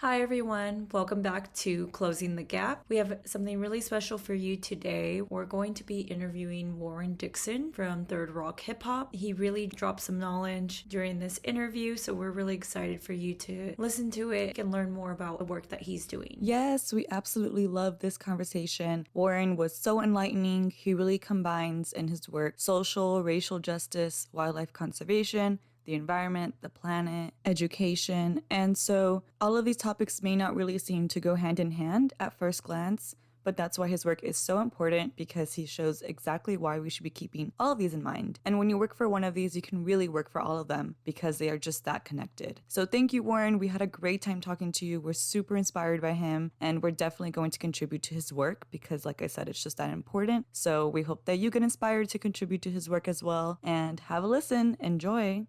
Hi, everyone. Welcome back to Closing the Gap. We have something really special for you today. We're going to be interviewing Warren Dickson from Third Rock Hip Hop. He really dropped some knowledge during this interview, so we're really excited for you to listen to it and learn more about the work that he's doing. Yes, we absolutely love this conversation. Warren was so enlightening. He really combines in his work social, racial justice, wildlife conservation, the environment, the planet, education. And so all of these topics may not really seem to go hand in hand at first glance, but that's why his work is so important because he shows exactly why we should be keeping all of these in mind. And when you work for one of these, you can really work for all of them because they are just that connected. So thank you, Warren. We had a great time talking to you. We're super inspired by him, and we're definitely going to contribute to his work because, like I said, it's just that important. So we hope that you get inspired to contribute to his work as well. And have a listen. Enjoy.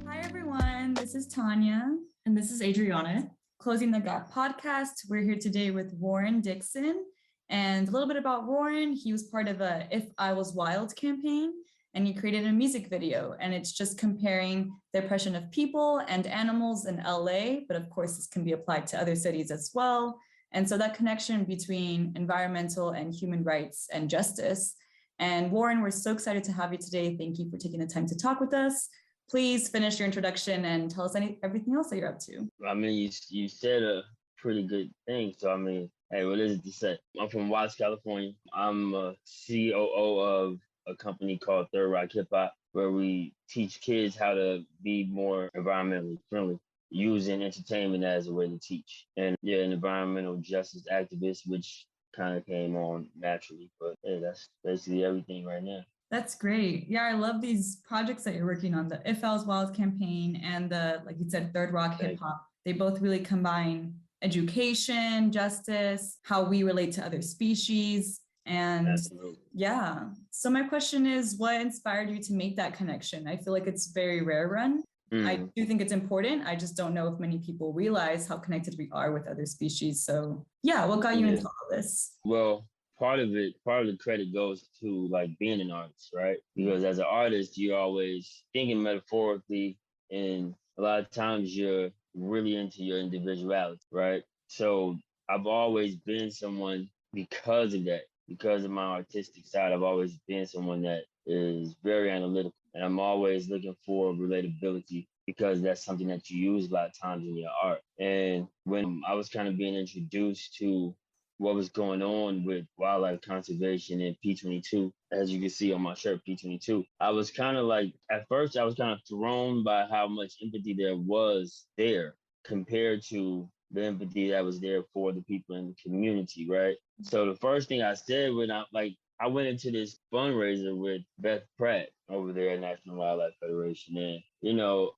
Hi, everyone. This is Tanya. And this is Adriana. Closing the Gap podcast. We're here today with Warren Dickson. And a little bit about Warren, he was part of a If I Was Wild campaign, and he created a music video. And it's just comparing the oppression of people and animals in LA. But of course, this can be applied to other cities as well. And so that connection between environmental and human rights and justice. And Warren, we're so excited to have you today. Thank you for taking the time to talk with us. Please finish your introduction and tell us everything else that you're up to. I mean, you said a pretty good thing. So, I mean, hey, what is it to say? I'm from Watts, California. I'm a COO of a company called Third Rock Hip Hop, where we teach kids how to be more environmentally friendly, using entertainment as a way to teach. And yeah, an environmental justice activist, which kind of came on naturally. But hey, that's basically everything right now. That's great. Yeah, I love these projects that you're working on, the If I Was Wild campaign and the, like you said, Third Rock Hip Hop. They both really combine education, justice, how we relate to other species. And Absolutely. yeah. So my question is, what inspired you to make that connection? I feel like it's very rare run. I do think it's important. I just don't know if many people realize how connected we are with other species. So yeah, what got you into all this? Well, part of the credit goes to like being an artist, right? Because as an artist, you're always thinking metaphorically, and a lot of times you're really into your individuality, right? So I've always been someone because of that, because of my artistic side. I've always been someone that is very analytical, and I'm always looking for relatability because that's something that you use a lot of times in your art. And when I was kind of being introduced to what was going on with wildlife conservation and P22, as you can see on my shirt, P22, I was kind of like, at first, I was kind of thrown by how much empathy there was there compared to the empathy that was there for the people in the community, right? So the first thing I said when I went into this fundraiser with Beth Pratt over there at National Wildlife Federation. And,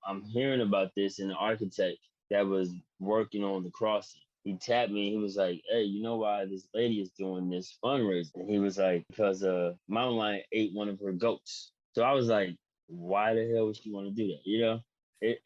I'm hearing about this, and the architect that was working on the crossing, he tapped me. He was like, "Hey, you know why this lady is doing this fundraiser?" And he was like, "Because a mountain lion ate one of her goats." So I was like, why the hell would she want to do that? It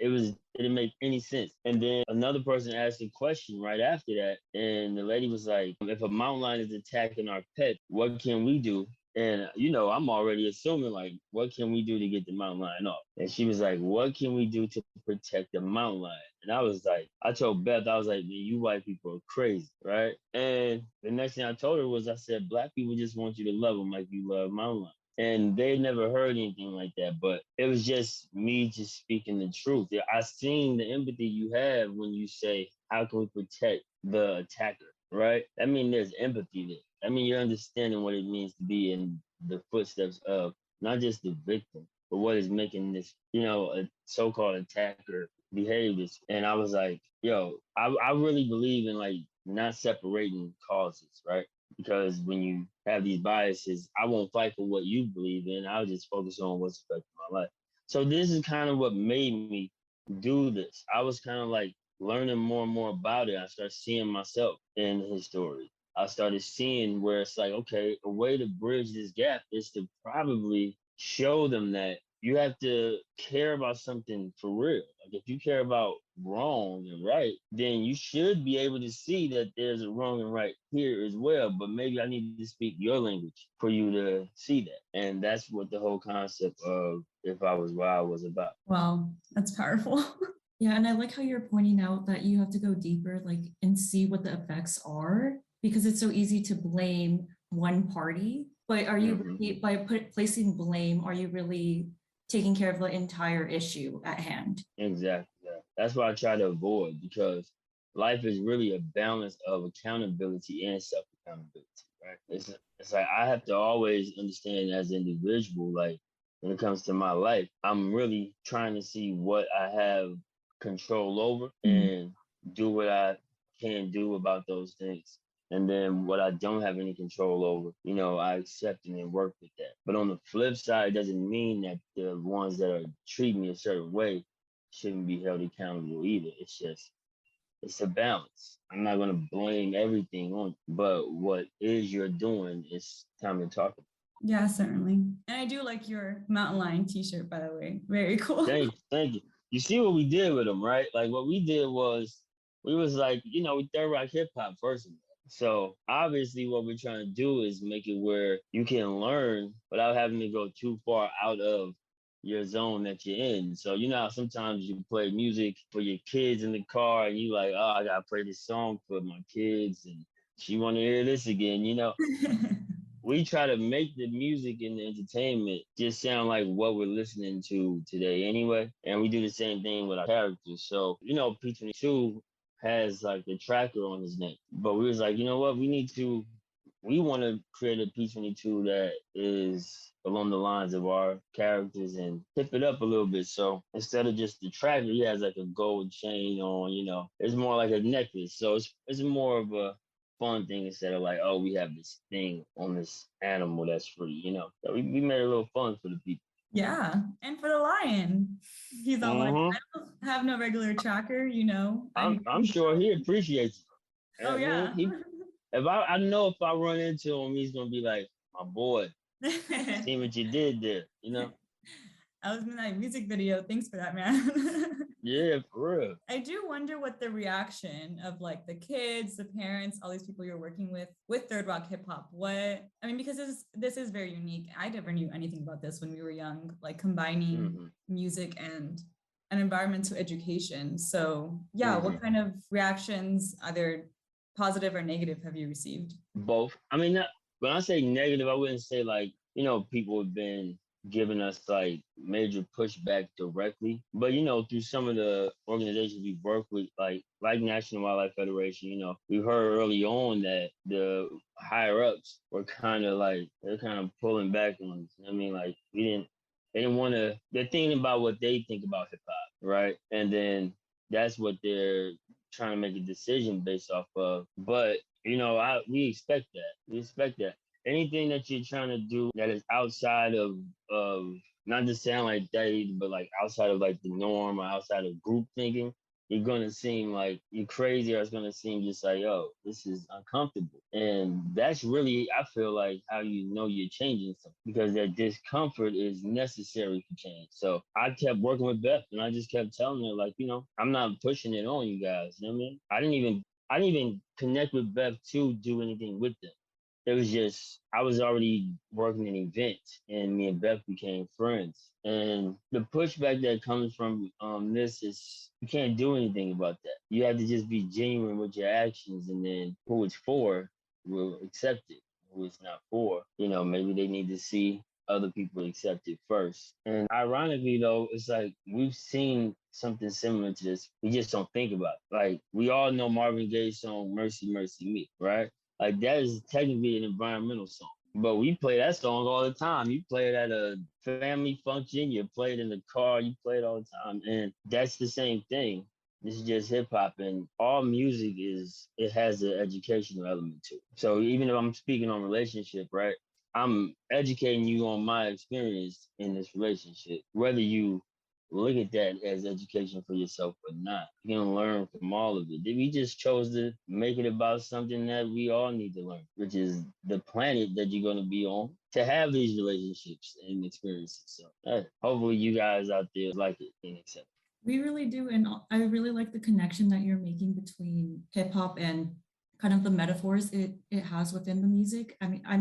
didn't make any sense. And then another person asked a question right after that, and the lady was like, "If a mountain lion is attacking our pet, what can we do?" And I'm already assuming like, what can we do to get the mountain lion off? And she was like, "What can we do to protect the mountain lion?" And I was like, I told Beth, I was like, "Man, you white people are crazy, right?" And the next thing I told her was, I said, "Black people just want you to love them like you love mountain lions." And they never heard anything like that, but it was just me just speaking the truth. Yeah, I seen the empathy you have when you say, "How can we protect the attacker?" Right? I mean, there's empathy there. I mean, you're understanding what it means to be in the footsteps of not just the victim, but what is making this, a so-called attacker behave this. And I was like, yo, I really believe in like not separating causes, right? Because when you have these biases, I won't fight for what you believe in. I'll just focus on what's affecting my life. So this is kind of what made me do this. I was kind of like learning more and more about it. I started seeing myself in his story. I started seeing where it's like, okay, a way to bridge this gap is to probably show them that you have to care about something for real. Like if you care about wrong and right, then you should be able to see that there's a wrong and right here as well. But maybe I need to speak your language for you to see that. And that's what the whole concept of If I Was Wild was about. Wow, that's powerful. Yeah, and I like how you're pointing out that you have to go deeper, like, and see what the effects are, because it's so easy to blame one party. But are you Mm-hmm. really, by placing blame, are you really taking care of the entire issue at hand? Exactly. Yeah. That's what I try to avoid, because life is really a balance of accountability and self accountability, right? It's like I have to always understand as an individual, like when it comes to my life, I'm really trying to see what I have control over Mhm. and do what I can do about those things. And then what I don't have any control over, I accept it and work with that. But on the flip side, it doesn't mean that the ones that are treating me a certain way shouldn't be held accountable either. It's a balance. I'm not gonna blame everything on you, but what is you're doing is time to talk about. Yeah, certainly. And I do like your mountain lion t-shirt, by the way. Very cool. Thank you. You see what we did with them, right? Like what we did was we was like, we third rock hip hop first of all. So obviously what we're trying to do is make it where you can learn without having to go too far out of your zone that you're in. So you know how sometimes you play music for your kids in the car and you like, oh, I gotta play this song for my kids and she wanna hear this again. We try to make the music and the entertainment just sound like what we're listening to today anyway. And we do the same thing with our characters. So, P22 has like the tracker on his neck. But we was like, you know what? We want to create a P22 that is along the lines of our characters and tip it up a little bit. So instead of just the tracker, he has like a gold chain on. It's more like a necklace. So it's more of a fun thing instead of like, oh, we have this thing on this animal that's free. So we made it a little fun for the people. Yeah, and for the lion, he's all like, Mm-hmm. I don't have no regular tracker. I'm sure he appreciates it. Oh I mean, yeah. I know if I run into him, he's gonna be like, my boy, see what you did there. I was in that music video. Thanks for that, man. Yeah, for real. I do wonder what the reaction of like the kids, the parents, all these people you're working with Third Rock Hip Hop. Because this is very unique. I never knew anything about this when we were young, like combining Mm-hmm. music and an environmental education. So yeah, Mm-hmm. what kind of reactions, either positive or negative, have you received? Both. I mean, when I say negative, I wouldn't say like, people have been giving us like major pushback directly. But, through some of the organizations we've worked with, like National Wildlife Federation, we heard early on that the higher ups were kind of like, they're kind of pulling back on us. I mean, like, they didn't want to, they're thinking about what they think about hip hop, right? And then that's what they're trying to make a decision based off of. But we expect that. We expect that. Anything that you're trying to do that is outside of not just sound like that either, but like outside of like the norm or outside of group thinking, you're gonna seem like you're crazy, or it's gonna seem just like, oh, this is uncomfortable. And that's really, I feel like, how you know you're changing something, because that discomfort is necessary for change. So I kept working with Beth and I just kept telling her, like, I'm not pushing it on you guys. You know what I mean? I didn't even connect with Beth to do anything with them. It was just I was already working an event, and me and Beth became friends. And the pushback that comes from this is you can't do anything about that. You have to just be genuine with your actions, and then who it's for will accept it. Who it's not for, maybe they need to see other people accept it first. And ironically, though, it's like we've seen something similar to this. We just don't think about it. Like we all know Marvin Gaye's song "Mercy, Mercy Me," right? Like that is technically an environmental song. But we play that song all the time. You play it at a family function, you play it in the car, you play it all the time. And that's the same thing. This is just hip hop, and all music it has an educational element to it. So even if I'm speaking on relationship, right? I'm educating you on my experience in this relationship. Whether you look at that as education for yourself or not, you can learn from all of it. We just chose to make it about something that we all need to learn, which is the planet that you're going to be on to have these relationships and experiences. So hopefully you guys out there like it and accept it. We really do. And I really like the connection that you're making between hip hop and kind of the metaphors it has within the music. I mean, I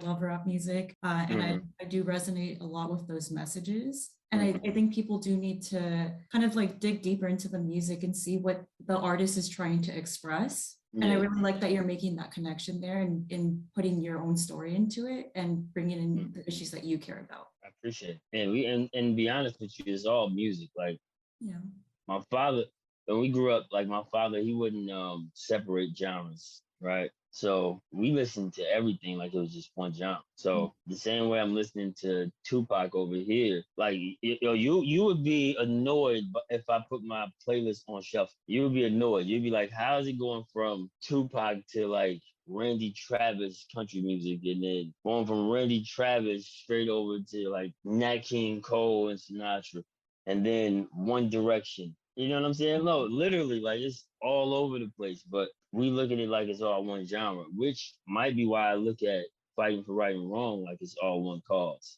love rap music, and Mm-hmm. I do resonate a lot with those messages. And Mm-hmm. I think people do need to kind of like dig deeper into the music and see what the artist is trying to express. And I Yeah. really like that you're making that connection there and putting your own story into it and bringing in Mm. the issues that you care about. I appreciate it. And be honest with you, it's all music. Like Yeah. my father, when we grew up, like my father, he wouldn't separate genres, right? So we listened to everything like it was just one genre. So the same way I'm listening to Tupac over here, like you would be annoyed if I put my playlist on shuffle. You would be annoyed. You'd be like, how is it going from Tupac to like Randy Travis country music, and then going from Randy Travis straight over to like Nat King Cole and Sinatra, and then One Direction. You know what I'm saying? No, literally, like it's all over the place. But we look at it like it's all one genre, which might be why I look at fighting for right and wrong like it's all one cause.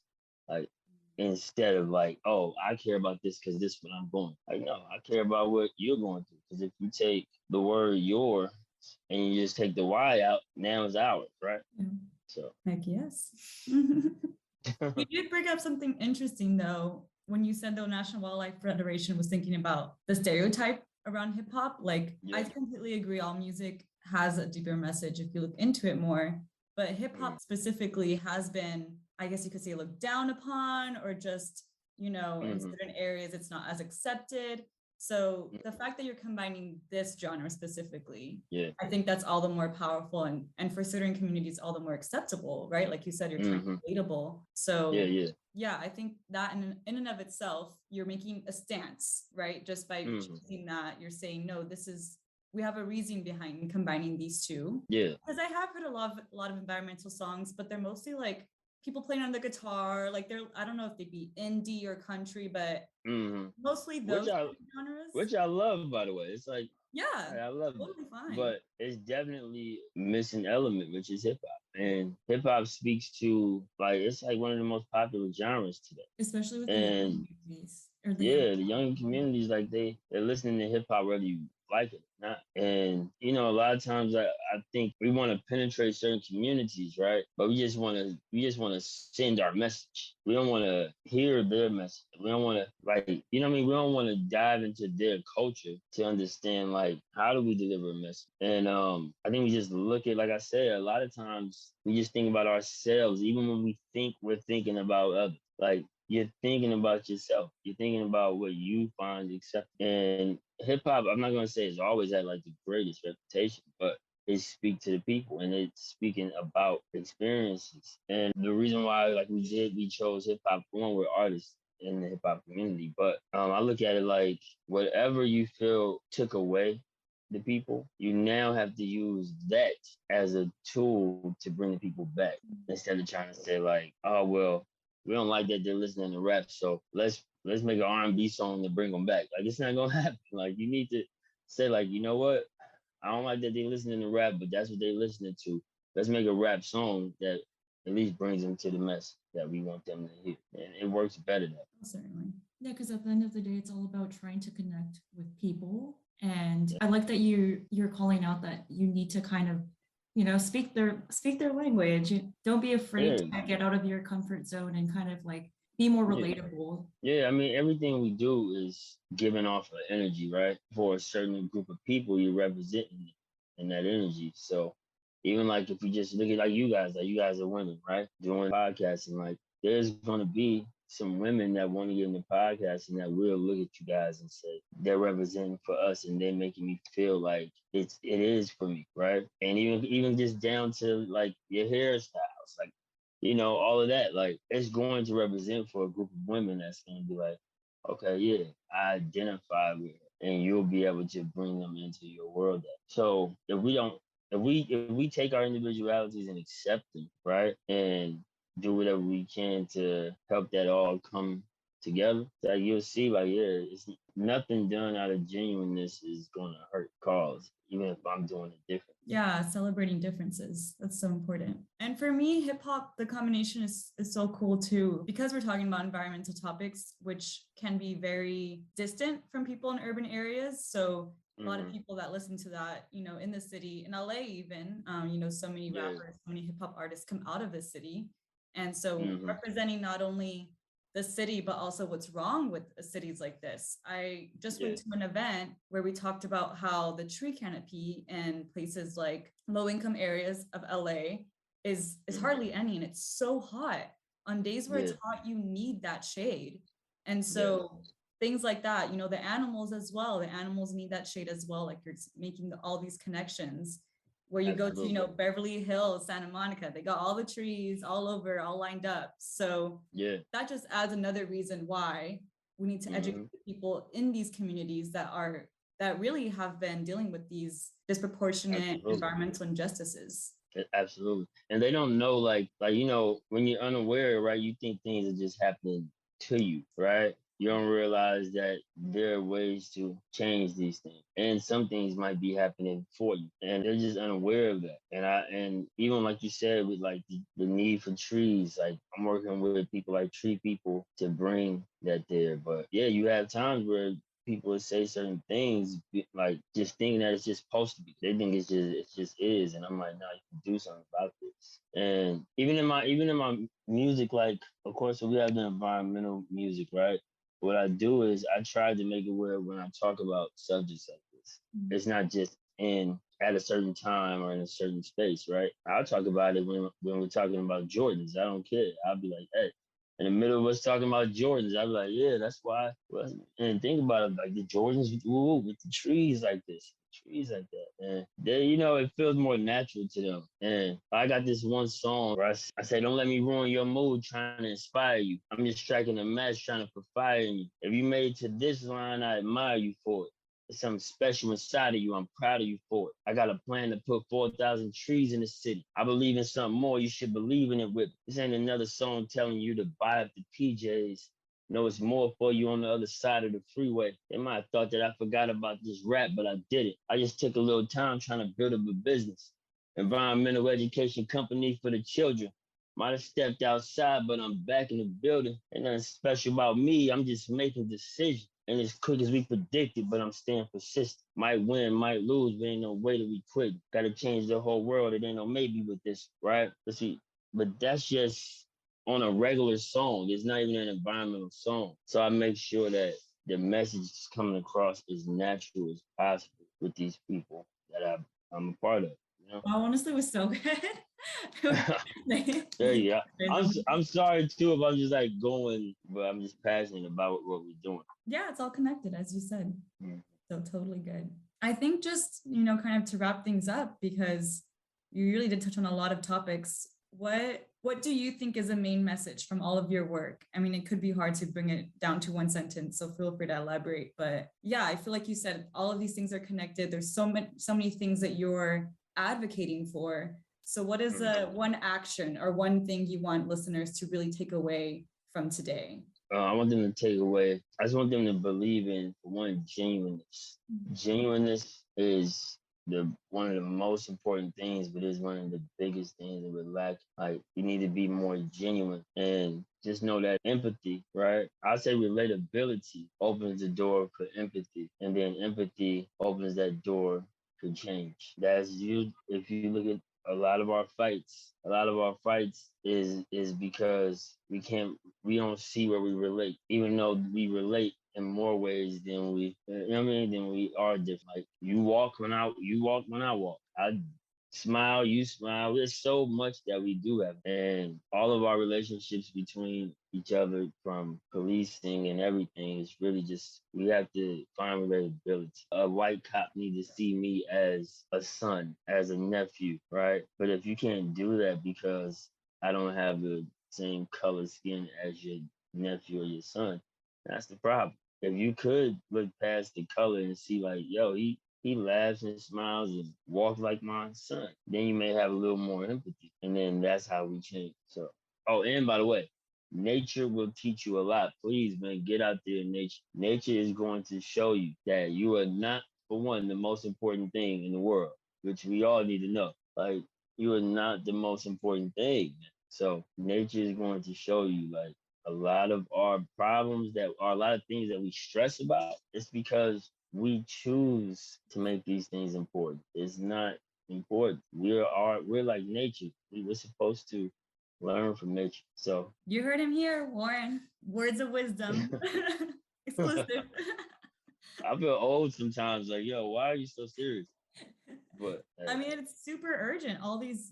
Like instead of like, oh, I care about this because this is what I'm going. Like, no, I care about what you're going through. Because if you take the word your and you just take the Y out, now it's ours, right? Yeah. So Heck yes. You did bring up something interesting though, when you said the National Wildlife Federation was thinking about the stereotype around hip hop. Like, I yeah. completely agree, all music has a deeper message if you look into it more. But hip Mm, hop specifically has been, I guess you could say, looked down upon, or just, in mm-hmm, certain areas, it's not as accepted. So the mm, fact that you're combining this genre specifically, yeah. I think that's all the more powerful, and for certain communities, all the more acceptable, right? Like you said, you're trying Mm-hmm, to be relatable. yeah, So yeah. yeah, I think that in and of itself, you're making a stance, right? Just by Mm-hmm, choosing that, you're saying, no, this is, we have a reason behind combining these two. yeah. Because I have heard a lot of environmental songs, but they're mostly like people playing on the guitar. Like they're, I don't know if they'd be indie or country, but Mm-hmm. mostly Which those I genres. which I love, by the way. It's like Yeah, I love it, totally fine. but it's definitely missing element, which is hip hop. And hip hop speaks to like it's like one of the most popular genres today. Especially with the young And communities or the young. yeah, the young communities like they're listening to hip hop whether you like it or not. And a lot of times I think we want to penetrate certain communities, right? But we just want to send our message. We don't want to hear their message. We don't want to like what I mean. We don't want to dive into their culture to understand like how do we deliver a message. And I think we just look at like I said, a lot of times we just think about ourselves, even when we think we're thinking about others. Like you're thinking about yourself. You're thinking about what you find acceptable. And hip hop, I'm not gonna say it's always had like the greatest reputation, but it speaks to the people and it's speaking about experiences. And the reason why like we chose hip hop, one, we're artists in the hip hop community. But I look at it like whatever you feel took away the people, you now have to use that as a tool to bring the people back instead of trying to say like, oh well, we don't like that they're listening to rap, so let's make an R&B song to bring them back. Like it's not gonna happen. Like you need to say like, you know what? I don't like that they listening to rap, but that's what they listening to. Let's make a rap song that at least brings them to the message that we want them to hear, and it works better that way. Certainly. Yeah, because at the end of the day, it's all about trying to connect with people. And Yeah, I like that you're calling out that you need to kind of, speak their language. Don't be afraid yeah, to get out of your comfort zone and kind of like be more yeah. relatable. Yeah, I mean, everything we do is giving off an energy, right? For a certain group of people, you're representing in that energy. So even like if you just look at like you guys are women, right? Doing podcasting, like there's gonna be some women that want to get into podcasting that will look at you guys and say they're representing for us and they're making me feel like it is for me, right? And even just down to like your hairstyles, like all of that, like it's going to represent for a group of women that's going to be like, okay, yeah, I identify with her, and you'll be able to bring them into your world. So if we take our individualities and accept them, right, and do whatever we can to help that all come together, like you'll see, like yeah, it's nothing done out of genuineness is going to hurt cause, even if I'm doing it different. Yeah, celebrating differences. That's so important. And for me, hip hop, the combination is so cool too, because we're talking about environmental topics, which can be very distant from people in urban areas. So a lot of Mm-hmm. people that listen to that, in the city, in LA even, so many Yeah. rappers, so many hip hop artists come out of the city. And so Mm-hmm. representing not only the city, but also what's wrong with cities like this. I just Yeah. went to an event where we talked about how the tree canopy in places like low income areas of LA is Mm-hmm. hardly any, and it's so hot. On days where Yeah. it's hot, you need that shade. And Yeah. so things like that, the animals as well, the animals need that shade as well. Like you're making all these connections where you go to, Absolutely. Beverly Hills, Santa Monica, they got all the trees all over, all lined up. So Yeah. that just adds another reason why we need to educate Mm-hmm. people in these communities that really have been dealing with these disproportionate Absolutely. environmental injustices. Absolutely. And they don't know, like when you're unaware, right? You think things are just happening to you, right? You don't realize that there are ways to change these things, and some things might be happening for you, and they're just unaware of that. And even like you said, with like the need for trees, like I'm working with people like tree people to bring that there. But yeah, you have times where people say certain things like just thinking that it's just supposed to be. They think it just is, and I'm like, no, you can do something about this. And even in my music, like of course we have the environmental music, right? What I do is I try to make it where when I talk about subjects like this, it's not just in at a certain time or in a certain space, right? I'll talk about it when we're talking about Jordans. I don't care. I'll be like, hey, in the middle of us talking about Jordans, I'd be like, yeah, that's why. Well, and think about it, like the Jordans with the trees like this, trees like that. And they, it feels more natural to them. And I got this one song where I say, don't let me ruin your mood trying to inspire you. I'm just striking a match trying to put fire in you. If you made it to this line, I admire you for it. There's something special inside of you. I'm proud of you for it. I got a plan to put 4,000 trees in the city. I believe in something more. You should believe in it with. This ain't another song telling you to buy up the PJs. No, it's more for you on the other side of the freeway. They might have thought that I forgot about this rap, but I didn't. I just took a little time trying to build up a business. Environmental education company for the children. Might have stepped outside, but I'm back in the building. Ain't nothing special about me. I'm just making decisions. And as quick as we predicted, but I'm staying persistent. Might win, might lose, but ain't no way that we quit. Gotta change the whole world. It ain't no maybe with this, right? Let's see. But that's just on a regular song. It's not even an environmental song. So I make sure that the message is coming across as natural as possible with these people that I'm a part of. You know? Wow, honestly, it was so good. There You you go. I'm guys- I'm sorry too if I'm just like going, but I'm just passionate about what we're doing. yeah, it's all connected, as you said. Mm. So totally good. I think just, kind of to wrap things up, because you really did touch on a lot of topics. What do you think is a main message from all of your work? I mean, it could be hard to bring it down to one sentence, so feel free to elaborate. But yeah, I feel like you said all of these things are connected. There's so many things that you're advocating for. So what is one action or one thing you want listeners to really take away from today? I want them to take away. I just want them to believe in one genuineness. Genuineness is the one of the most important things, but it's one of the biggest things that we lack. Like you need to be more genuine and just know that empathy, right? I say relatability opens the door for empathy, and then empathy opens that door for change. That's you. If you look at a lot of our fights is because we don't see where we relate, even though we relate in more ways than than we are different. Like you walk when I walk. I smile, you smile. There's so much that we do have. And all of our relationships between each other from policing and everything is really just we have to find relatability. A white cop need to see me as a son, as a nephew, right? But if you can't do that because I don't have the same color skin as your nephew or your son, that's the problem. If you could look past the color and see like, yo, he laughs and smiles and walks like my son. Then you may have a little more empathy. And then that's how we change. So, oh, and by the way, nature will teach you a lot. Please, man, get out there in nature. Nature is going to show you that you are not, for one, the most important thing in the world. which we all need to know. Like, you are not the most important thing. So nature is going to show you like a lot of our problems that are a lot of things that we stress about. It's because we choose to make these things important. It's not important. We're like nature. We're supposed to learn from nature. So You heard him here, Warren. Words of wisdom. Exclusive. I feel old sometimes. Like, yo, why are you so serious? But I mean, it's super urgent. All these,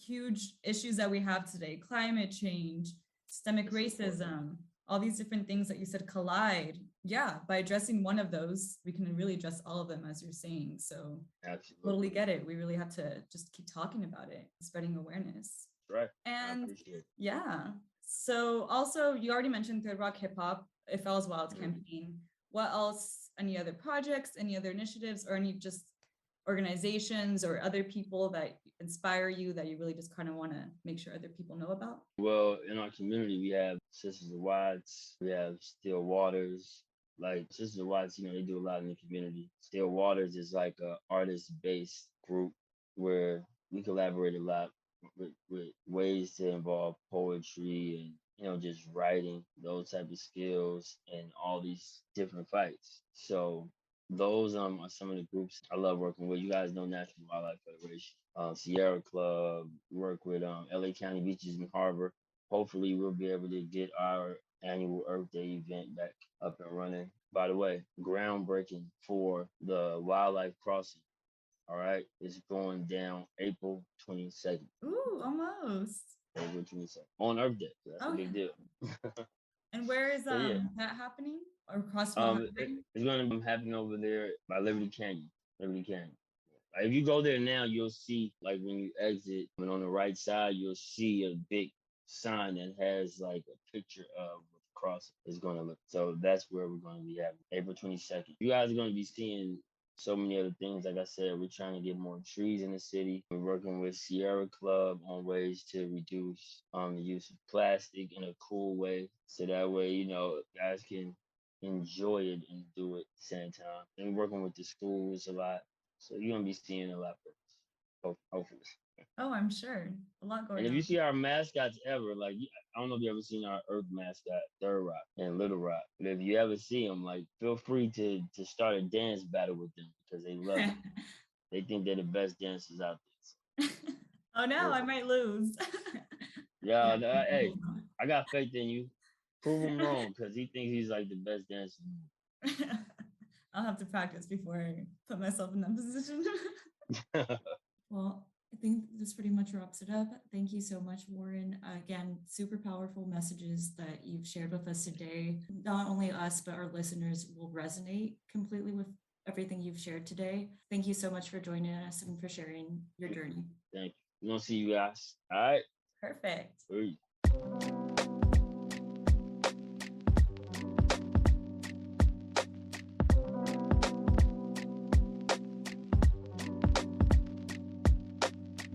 huge issues that we have today, climate change, systemic racism, all these different things that you said collide. Yeah, by addressing one of those, we can really address all of them, as you're saying. So absolutely, totally get it. We really have to just keep talking about it, spreading awareness. right. And I appreciate it. yeah. So also, you already mentioned Third Rock Hip Hop, It Fells Wild campaign. What else? Any other projects, any other initiatives, or any just organizations or other people that inspire you that you really just kind of want to make sure other people know about? Well, in our community, we have Sisters of Watts, we have Still Waters. Like Sisters of Watts, they do a lot in the community. Still Waters is like a artist-based group where we collaborate a lot with ways to involve poetry and just writing those type of skills and all these different fights. So those are some of the groups I love working with. You guys know National Wildlife Federation, Sierra Club, work with LA County Beaches and Harbor. Hopefully, we'll be able to get our annual Earth Day event back up and running. By the way, groundbreaking for the wildlife crossing. All right, it's going down April 22nd. Ooh, almost. April 22nd on Earth Day. So that's a big deal. And where is So, yeah. that happening? Or across from It's going to happen over there by Liberty Canyon. Liberty Canyon. Like, if you go there now, you'll see, like, when you exit, and on the right side, you'll see a big sign that has like a picture of what the cross is going to look. So that's where we're going to be having April 22nd. You guys are going to be seeing so many other things. Like I said, we're trying to get more trees in the city. We're working with Sierra Club on ways to reduce the use of plastic in a cool way. So that way, guys can enjoy it and do it at the same time. And working with the schools a lot. So you're going to be seeing a lot of us, hopefully. Oh, I'm sure. A lot going on. And if you see our mascots ever, like, I don't know if you ever seen our Earth mascot, Third Rock and Little Rock, but if you ever see them, like, feel free to start a dance battle with them because they love it. They think they're the best dancers out there. So. Oh no, I might lose. Yeah, hey, I got faith in you. Prove him wrong because he thinks he's like the best dancer. I'll have to practice before I put myself in that position. Well, I think this pretty much wraps it up. Thank you so much, Warren. Again, super powerful messages that you've shared with us today. Not only us, but our listeners will resonate completely with everything you've shared today. Thank you so much for joining us and for sharing your journey. Thank you. We're going to see you guys. All right. Perfect. Peace.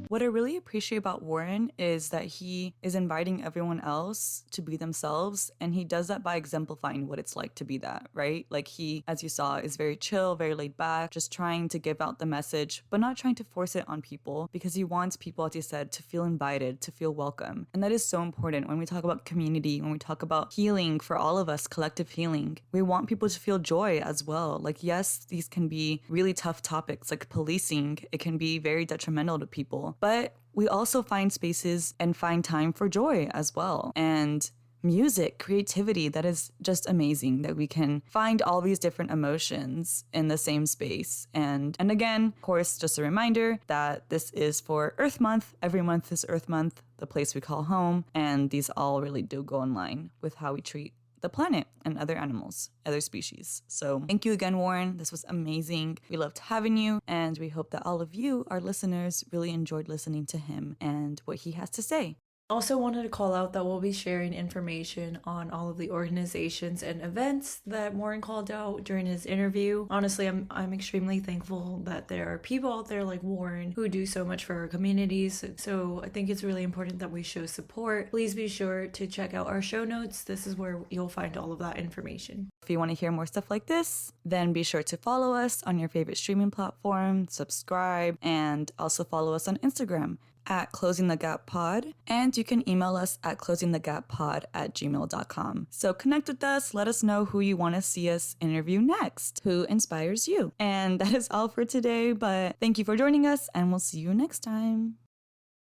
What I really appreciate about Warren is that he is inviting everyone else to be themselves, and he does that by exemplifying what it's like to be that, right? Like he, as you saw, is very chill, very laid back, just trying to give out the message, but not trying to force it on people because he wants people, as he said, to feel invited, to feel welcome. And that is so important when we talk about community, when we talk about healing for all of us, collective healing. We want people to feel joy as well. Like, yes, these can be really tough topics like policing. It can be very detrimental to people. But we also find spaces and find time for joy as well. And music, creativity, that is just amazing that we can find all these different emotions in the same space. And again, of course, just a reminder that this is for Earth Month. Every month is Earth Month, the place we call home. And these all really do go in line with how we treat the planet and other animals, other species. So thank you again, Warren. This was amazing. We loved having you, and we hope that all of you, our listeners, really enjoyed listening to him and what he has to say. Also wanted to call out that we'll be sharing information on all of the organizations and events that Warren called out during his interview. Honestly, I'm extremely thankful that there are people out there like Warren who do so much for our communities. So I think it's really important that we show support. Please be sure to check out our show notes. This is where you'll find all of that information. If you want to hear more stuff like this, then be sure to follow us on your favorite streaming platform, subscribe, and also follow us on Instagram at Closing the Gap Pod, and you can email us at closingthegappod@gmail.com. So connect with us, let us know who you want to see us interview next, who inspires you. And that is all for today, but thank you for joining us, and we'll see you next time.